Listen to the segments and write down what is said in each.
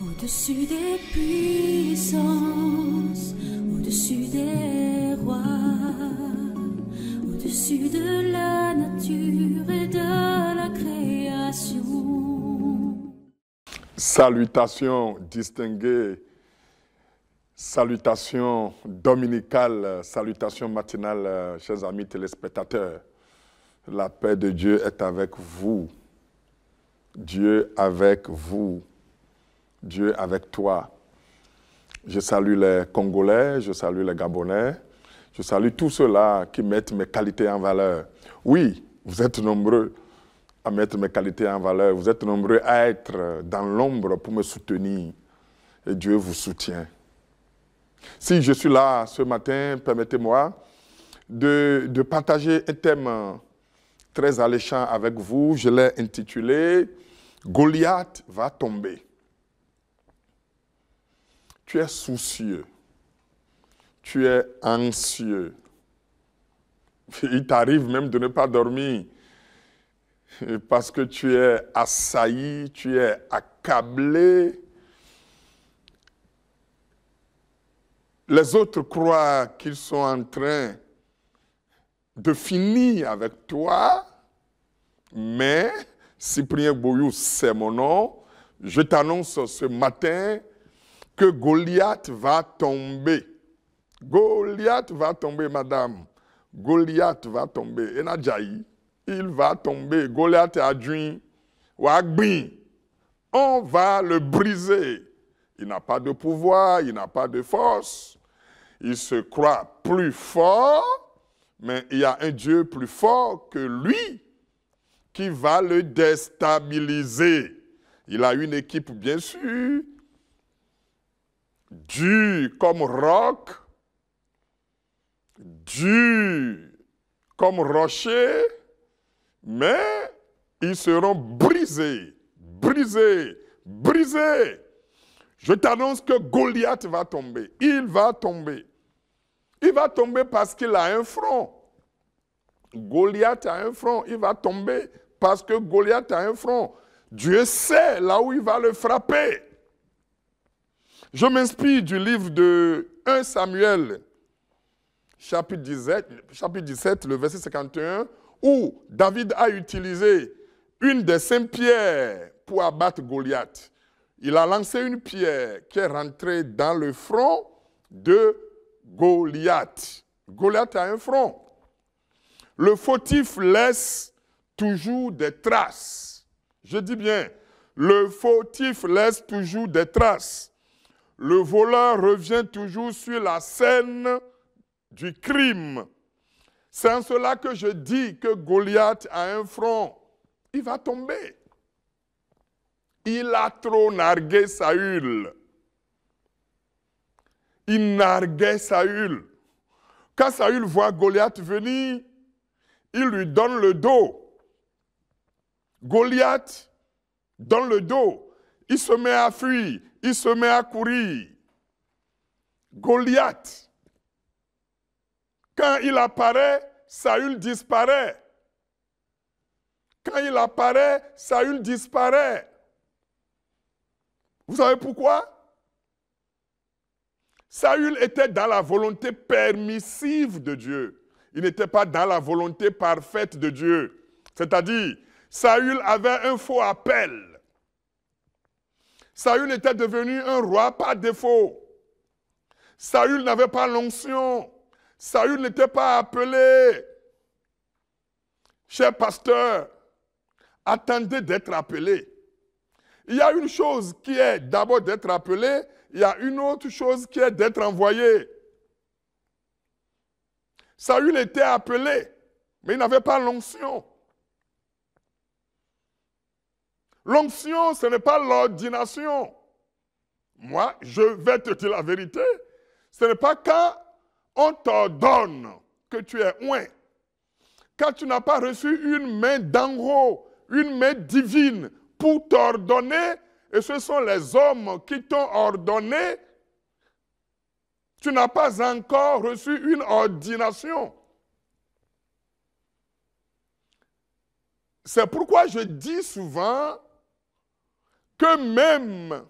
Au-dessus des puissances, au-dessus des rois, au-dessus de la nature et de la création. Salutations distinguées, salutations dominicales, salutations matinales, chers amis téléspectateurs. La paix de Dieu est avec vous. Dieu avec vous. Dieu avec toi. Je salue les Congolais, je salue les Gabonais, je salue tous ceux-là qui mettent mes qualités en valeur. Oui, vous êtes nombreux à mettre mes qualités en valeur. Vous êtes nombreux à être dans l'ombre pour me soutenir. Et Dieu vous soutient. Si je suis là ce matin, permettez-moi de partager un thème très alléchant avec vous. Je l'ai intitulé « Goliath va tomber ». Tu es soucieux, tu es anxieux. Il t'arrive même de ne pas dormir parce que tu es assailli, tu es accablé. Les autres croient qu'ils sont en train de finir avec toi, mais Cyprien Boyou, c'est mon nom. Je t'annonce ce matin que Goliath va tomber. Goliath va tomber, madame. Goliath va tomber. Et Nadjaï, il va tomber. Goliath a dû. On va le briser. Il n'a pas de pouvoir, il n'a pas de force. Il se croit plus fort, mais il y a un Dieu plus fort que lui qui va le déstabiliser. Il a une équipe, bien sûr, dur comme roc, dur comme rocher, mais ils seront brisés, brisés, brisés. Je t'annonce que Goliath va tomber. Il va tomber. Il va tomber parce qu'il a un front. Goliath a un front. Il va tomber parce que Goliath a un front. Dieu sait là où il va le frapper. Je m'inspire du livre de 1 Samuel, chapitre 17, le verset 51, où David a utilisé une des 5 pierres pour abattre Goliath. Il a lancé une pierre qui est rentrée dans le front de Goliath. Goliath a un front. Le fautif laisse toujours des traces. Je dis bien, le fautif laisse toujours des traces. Le voleur revient toujours sur la scène du crime. C'est en cela que je dis que Goliath a un front. Il va tomber. Il a trop nargué Saül. Il narguait Saül. Quand Saül voit Goliath venir, il lui donne le dos. Goliath donne le dos. Il se met à fuir. Il se met à courir. Goliath, quand il apparaît, Saül disparaît. Quand il apparaît, Saül disparaît. Vous savez pourquoi? Saül était dans la volonté permissive de Dieu. Il n'était pas dans la volonté parfaite de Dieu. C'est-à-dire, Saül avait un faux appel. Saül était devenu un roi par défaut. Saül n'avait pas l'onction. Saül n'était pas appelé. Cher pasteur, attendez d'être appelé. Il y a une chose qui est d'abord d'être appelé, il y a une autre chose qui est d'être envoyé. Saül était appelé, mais il n'avait pas l'onction. L'onction, ce n'est pas l'ordination. Moi, je vais te dire la vérité. Ce n'est pas quand on t'ordonne que tu es oint. Quand tu n'as pas reçu une main d'en haut, une main divine pour t'ordonner, et ce sont les hommes qui t'ont ordonné, tu n'as pas encore reçu une ordination. C'est pourquoi je dis souvent que même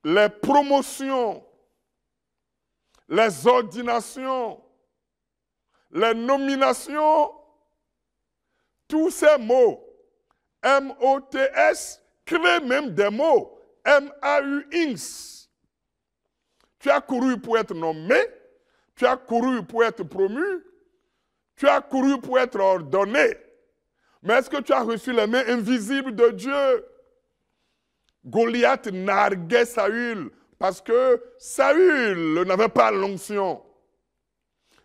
les promotions, les ordinations, les nominations, tous ces mots, M-O-T-S, créent même des mots, M-A-U-X. Tu as couru pour être nommé, tu as couru pour être promu, tu as couru pour être ordonné. Mais est-ce que tu as reçu les mains invisibles de Dieu? Goliath narguait Saül parce que Saül n'avait pas l'onction.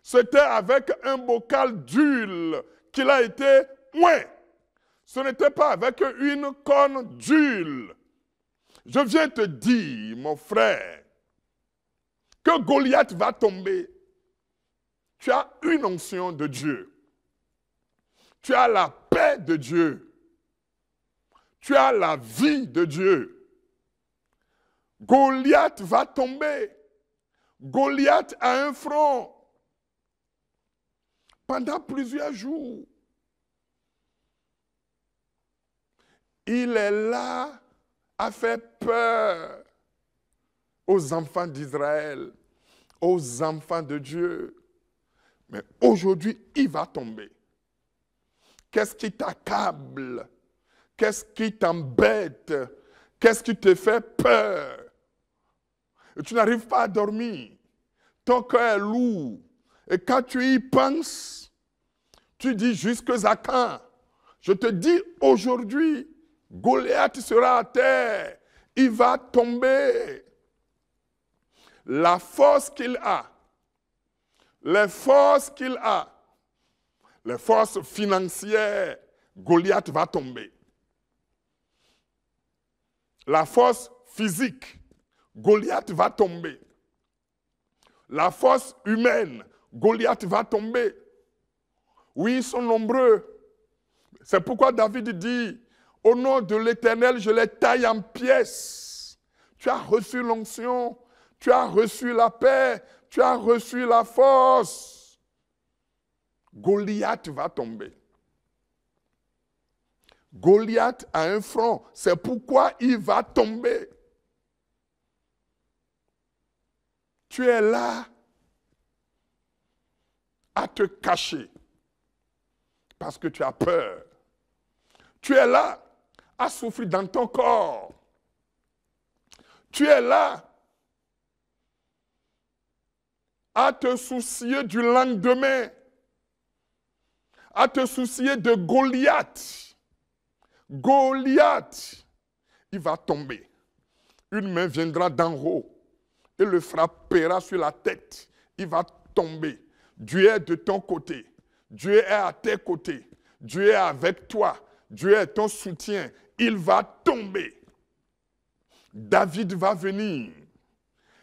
C'était avec un bocal d'huile qu'il a été oint. Ce n'était pas avec une corne d'huile. Je viens te dire, mon frère, que Goliath va tomber. Tu as une onction de Dieu. Tu as la paix de Dieu. Tu as la vie de Dieu. Goliath va tomber. Goliath a un front. Pendant plusieurs jours, il est là à faire peur aux enfants d'Israël, aux enfants de Dieu. Mais aujourd'hui, il va tomber. Qu'est-ce qui t'accable? Qu'est-ce qui t'embête? Qu'est-ce qui te fait peur? Et tu n'arrives pas à dormir. Ton cœur est lourd. Et quand tu y penses, tu dis jusque à quand? Je te dis aujourd'hui, Goliath sera à terre. Il va tomber. La force qu'il a, les forces qu'il a, les forces financières, Goliath va tomber. La force physique, Goliath va tomber. La force humaine, Goliath va tomber. Oui, ils sont nombreux. C'est pourquoi David dit, au nom de l'Éternel, je les taille en pièces. Tu as reçu l'onction, tu as reçu la paix, tu as reçu la force. Goliath va tomber. Goliath a un front, c'est pourquoi il va tomber. Tu es là à te cacher parce que tu as peur. Tu es là à souffrir dans ton corps. Tu es là à te soucier du lendemain, à te soucier de Goliath. Goliath, il va tomber. Une main viendra d'en haut et le frappera sur la tête. Il va tomber. Dieu est de ton côté. Dieu est à tes côtés. Dieu est avec toi. Dieu est ton soutien. Il va tomber. David va venir.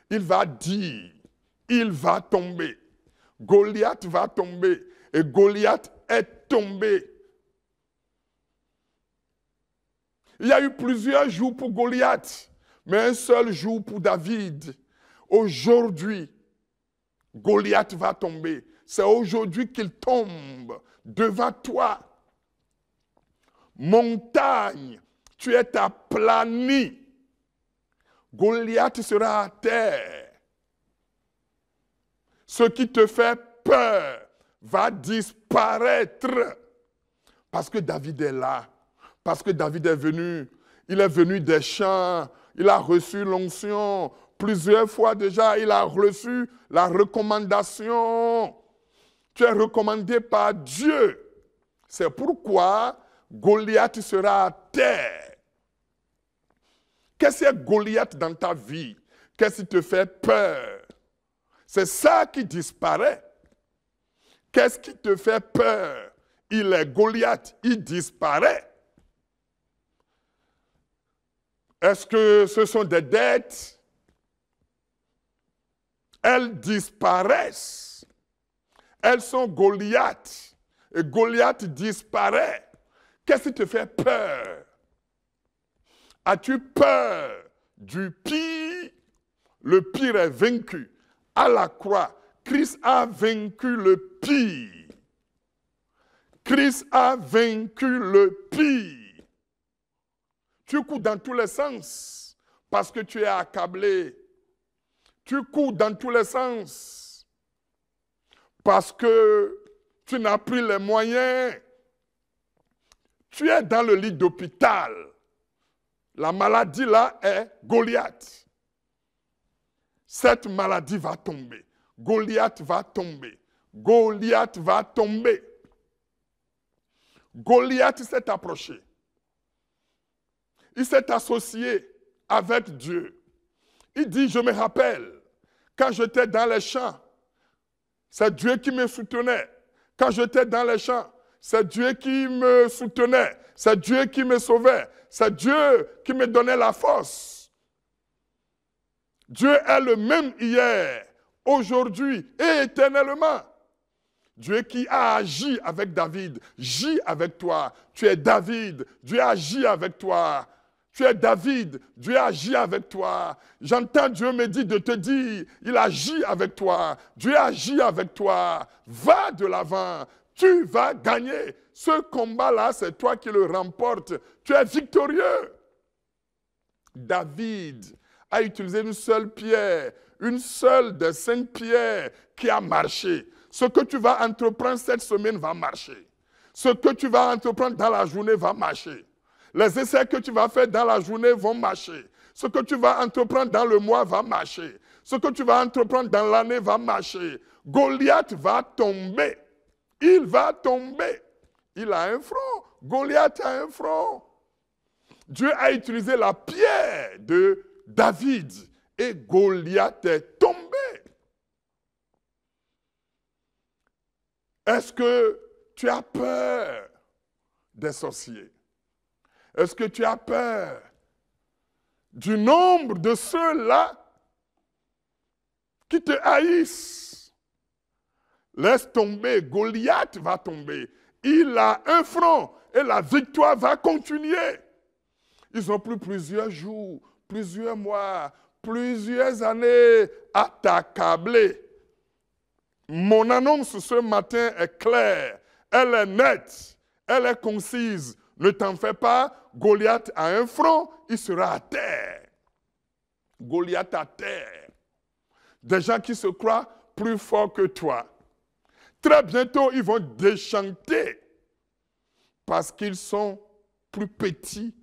Il va dire, il va tomber. Goliath va tomber. Et Goliath est tombé. Il y a eu plusieurs jours pour Goliath, mais un seul jour pour David. Aujourd'hui, Goliath va tomber. C'est aujourd'hui qu'il tombe devant toi. Montagne, tu es aplanie. Goliath sera à terre. Ce qui te fait peur va disparaître. Parce que David est là. Parce que David est venu. Il est venu des champs. Il a reçu l'onction. Plusieurs fois déjà, il a reçu la recommandation. Tu es recommandé par Dieu. C'est pourquoi Goliath sera à terre. Qu'est-ce que c'est Goliath dans ta vie? Qu'est-ce qui te fait peur? C'est ça qui disparaît. Qu'est-ce qui te fait peur? Il est Goliath, il disparaît. Est-ce que ce sont des dettes? Elles disparaissent. Elles sont Goliath. Et Goliath disparaît. Qu'est-ce qui te fait peur? As-tu peur du pire? Le pire est vaincu. À la croix, Christ a vaincu le pire. Christ a vaincu le pire. Tu cours dans tous les sens parce que tu es accablé. Tu cours dans tous les sens parce que tu n'as plus les moyens. Tu es dans le lit d'hôpital. La maladie là est Goliath. Cette maladie va tomber. Goliath va tomber. Goliath va tomber. Goliath s'est approché. Il s'est associé avec Dieu. Il dit, je me rappelle, quand j'étais dans les champs, c'est Dieu qui me soutenait. Quand j'étais dans les champs, c'est Dieu qui me soutenait. C'est Dieu qui me sauvait. C'est Dieu qui me donnait la force. Dieu est le même hier, aujourd'hui et éternellement. Dieu qui a agi avec David, gît avec toi. Tu es David, Dieu agit avec toi. Tu es David, Dieu agit avec toi. J'entends Dieu me dire de te dire, il agit avec toi. Dieu agit avec toi. Va de l'avant, tu vas gagner. Ce combat-là, c'est toi qui le remportes. Tu es victorieux. David a utilisé une seule pierre, une seule des 5 pierres qui a marché. Ce que tu vas entreprendre cette semaine va marcher. Ce que tu vas entreprendre dans la journée va marcher. Les essais que tu vas faire dans la journée vont marcher. Ce que tu vas entreprendre dans le mois va marcher. Ce que tu vas entreprendre dans l'année va marcher. Goliath va tomber. Il va tomber. Il a un front. Goliath a un front. Dieu a utilisé la pierre de David et Goliath est tombé. Est-ce que tu as peur des sorciers? Est-ce que tu as peur du nombre de ceux-là qui te haïssent? Laisse tomber, Goliath va tomber. Il a un front et la victoire va continuer. Ils ont pris plusieurs jours, plusieurs mois, plusieurs années à t'accabler. Mon annonce ce matin est claire, elle est nette, elle est concise. Ne t'en fais pas, Goliath a un front, il sera à terre. Goliath à terre. Des gens qui se croient plus forts que toi. Très bientôt, ils vont déchanter parce qu'ils sont plus petits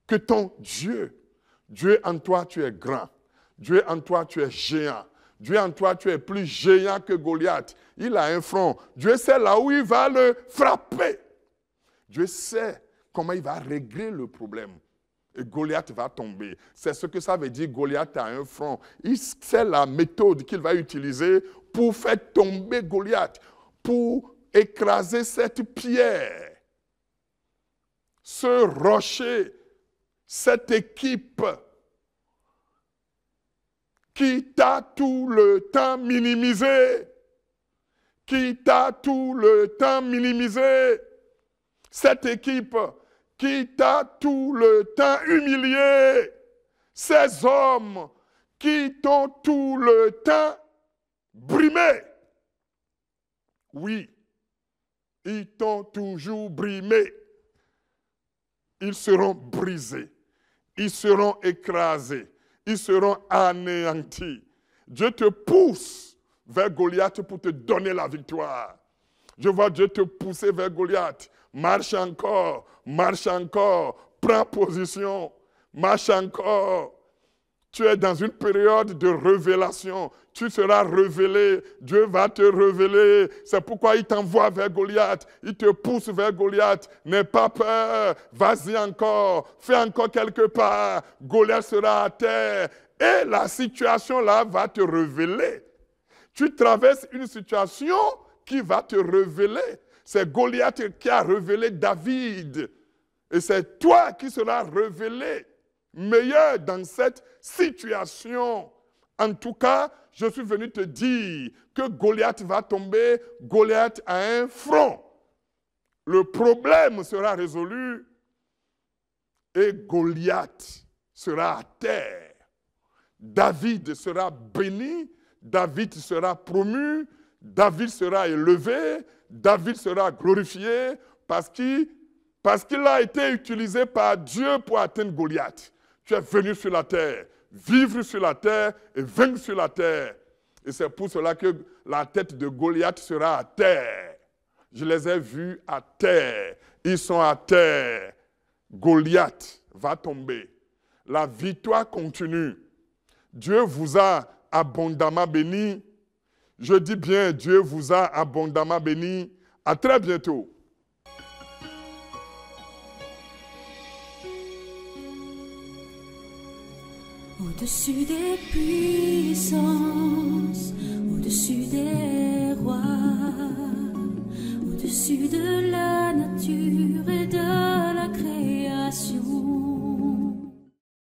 que ton Dieu. Dieu en toi, tu es grand. Dieu en toi, tu es géant. Dieu en toi, tu es plus géant que Goliath. Il a un front. Dieu sait là où il va le frapper. Dieu sait comment il va régler le problème. Et Goliath va tomber. C'est ce que ça veut dire, Goliath a un front. Il sait la méthode qu'il va utiliser pour faire tomber Goliath, pour écraser cette pierre, ce rocher, cette équipe qui t'a tout le temps minimisé, qui t'a tout le temps minimisé, cette équipe qui t'a tout le temps humilié, ces hommes qui t'ont tout le temps brimé. Oui, ils t'ont toujours brimé. Ils seront brisés, ils seront écrasés, ils seront anéantis. Dieu te pousse vers Goliath pour te donner la victoire. Je vois Dieu te pousser vers Goliath. Marche encore, prends position, marche encore. Tu es dans une période de révélation. Tu seras révélé. Dieu va te révéler. C'est pourquoi il t'envoie vers Goliath. Il te pousse vers Goliath. N'aie pas peur. Vas-y encore. Fais encore quelque part. Goliath sera à terre. Et la situation là va te révéler. Tu traverses une situation qui va te révéler. C'est Goliath qui a révélé David. Et c'est toi qui seras révélé meilleur dans cette situation. En tout cas, je suis venu te dire que Goliath va tomber. Goliath a un front. Le problème sera résolu et Goliath sera à terre. David sera béni, David sera promu, David sera élevé, David sera glorifié parce qu'il a été utilisé par Dieu pour atteindre Goliath. Tu es venu sur la terre, vivre sur la terre et vaincre sur la terre. Et c'est pour cela que la tête de Goliath sera à terre. Je les ai vus à terre. Ils sont à terre. Goliath va tomber. La victoire continue. Dieu vous a abondamment béni. Je dis bien, Dieu vous a abondamment béni. À très bientôt. Au-dessus des puissances, au-dessus des rois, au-dessus de la nature et de la création.